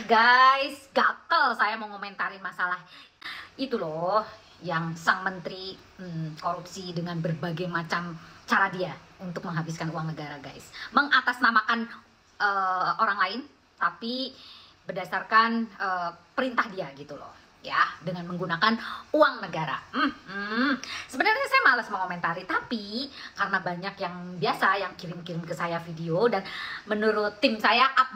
Guys, gatel saya mau ngomentarin masalah itu loh, yang sang menteri korupsi dengan berbagai macam cara dia untuk menghabiskan uang negara, guys. Mengatasnamakan orang lain, tapi berdasarkan perintah dia gitu loh, ya, dengan menggunakan uang negara. Sebenarnya saya malas mengomentari, tapi karena banyak yang biasa yang kirim-kirim ke saya video, dan menurut tim saya up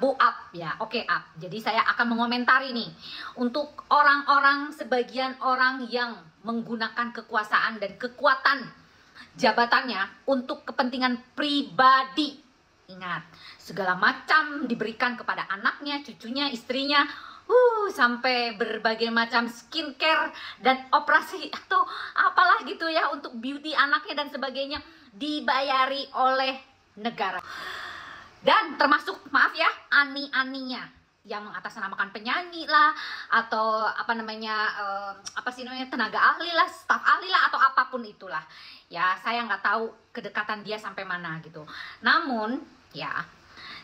ya, oke up. Jadi saya akan mengomentari nih untuk orang-orang, sebagian orang yang menggunakan kekuasaan dan kekuatan jabatannya untuk kepentingan pribadi. Ingat, segala macam diberikan kepada anaknya, cucunya, istrinya, sampai berbagai macam skincare dan operasi atau apalah gitu ya untuk beauty anaknya dan sebagainya dibayari oleh negara. Dan termasuk, maaf ya, ani-aninya yang mengatasnamakan penyanyi lah, atau apa namanya, tenaga ahli lah, staf ahli lah, atau apapun itulah. Ya, saya nggak tahu kedekatan dia sampai mana gitu. Namun, ya,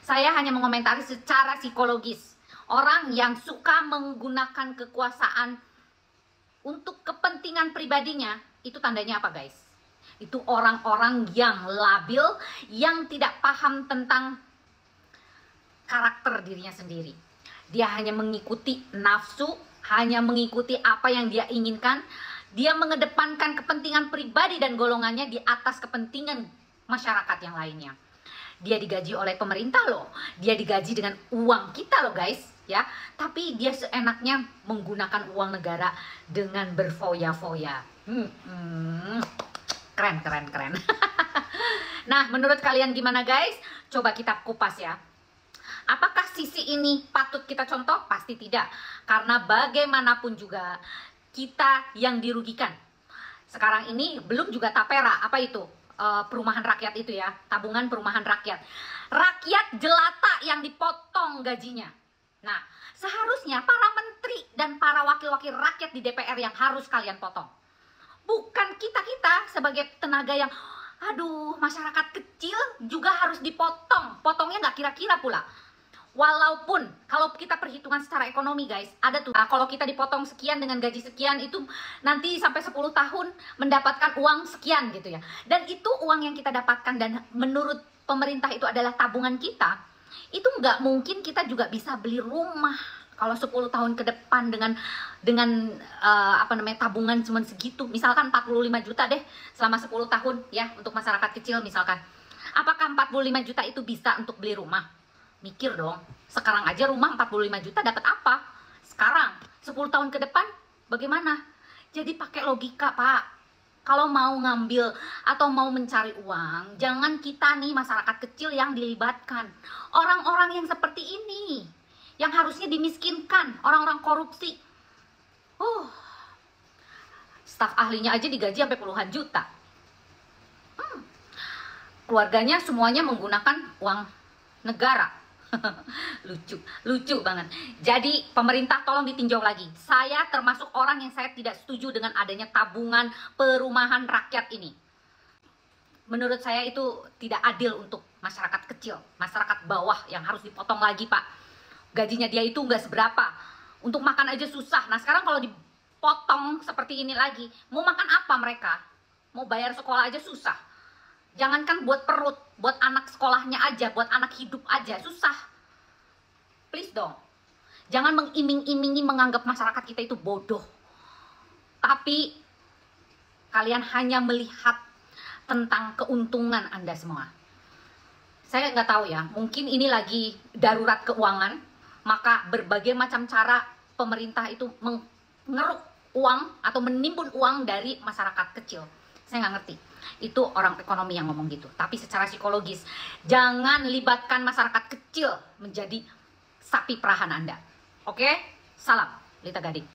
saya hanya mengomentari secara psikologis. Orang yang suka menggunakan kekuasaan untuk kepentingan pribadinya, itu tandanya apa, guys? Itu orang-orang yang labil, yang tidak paham tentang karakter dirinya sendiri. Dia hanya mengikuti nafsu, hanya mengikuti apa yang dia inginkan. Dia mengedepankan kepentingan pribadi dan golongannya di atas kepentingan masyarakat yang lainnya. Dia digaji oleh pemerintah loh, dia digaji dengan uang kita loh, guys, ya. Tapi dia seenaknya menggunakan uang negara dengan berfoya-foya. Keren. Nah, menurut kalian gimana, guys? Coba kita kupas ya. Apakah sisi ini patut kita contoh? Pasti tidak. Karena bagaimanapun juga kita yang dirugikan. Sekarang ini belum juga tapera, apa itu? Perumahan rakyat itu ya, tabungan perumahan rakyat. Rakyat jelata yang dipotong gajinya. Nah, seharusnya para menteri dan para wakil-wakil rakyat di DPR yang harus kalian potong. Bukan kita-kita sebagai tenaga yang, aduh, masyarakat kecil juga harus dipotong. Potongnya nggak kira-kira pula. Walaupun kalau kita perhitungan secara ekonomi, guys, ada tuh, kalau kita dipotong sekian dengan gaji sekian, itu nanti sampai 10 tahun mendapatkan uang sekian gitu ya. Dan itu uang yang kita dapatkan dan menurut pemerintah itu adalah tabungan kita. Itu nggak mungkin kita juga bisa beli rumah kalau 10 tahun ke depan dengan tabungan cuma segitu. Misalkan 45 juta deh selama 10 tahun ya untuk masyarakat kecil misalkan. Apakah 45 juta itu bisa untuk beli rumah? Mikir dong, sekarang aja rumah 45 juta dapat apa? Sekarang, 10 tahun ke depan bagaimana? Jadi pakai logika, Pak. Kalau mau ngambil atau mau mencari uang, jangan kita nih masyarakat kecil yang dilibatkan. Orang-orang yang seperti ini, yang harusnya dimiskinkan, orang-orang korupsi. Staf ahlinya aja digaji sampai puluhan juta. Keluarganya semuanya menggunakan uang negara. lucu banget. Jadi pemerintah tolong ditinjau lagi. Saya termasuk orang yang saya tidak setuju dengan adanya tabungan perumahan rakyat ini. Menurut saya itu tidak adil untuk masyarakat kecil, masyarakat bawah yang harus dipotong lagi, Pak. Gajinya dia itu nggak seberapa, untuk makan aja susah. Nah sekarang kalau dipotong seperti ini lagi, mau makan apa mereka? Mau bayar sekolah aja susah. Jangankan buat perut, buat anak sekolahnya aja, buat anak hidup aja, susah. Please dong. Jangan mengiming-imingi menganggap masyarakat kita itu bodoh. Tapi kalian hanya melihat tentang keuntungan Anda semua. Saya nggak tahu ya, mungkin ini lagi darurat keuangan, maka berbagai macam cara pemerintah itu mengeruk uang atau menimbun uang dari masyarakat kecil. Saya nggak ngerti. Itu orang ekonomi yang ngomong gitu. Tapi secara psikologis, jangan libatkan masyarakat kecil menjadi sapi perahan Anda. Oke? Salam, Lita Gading.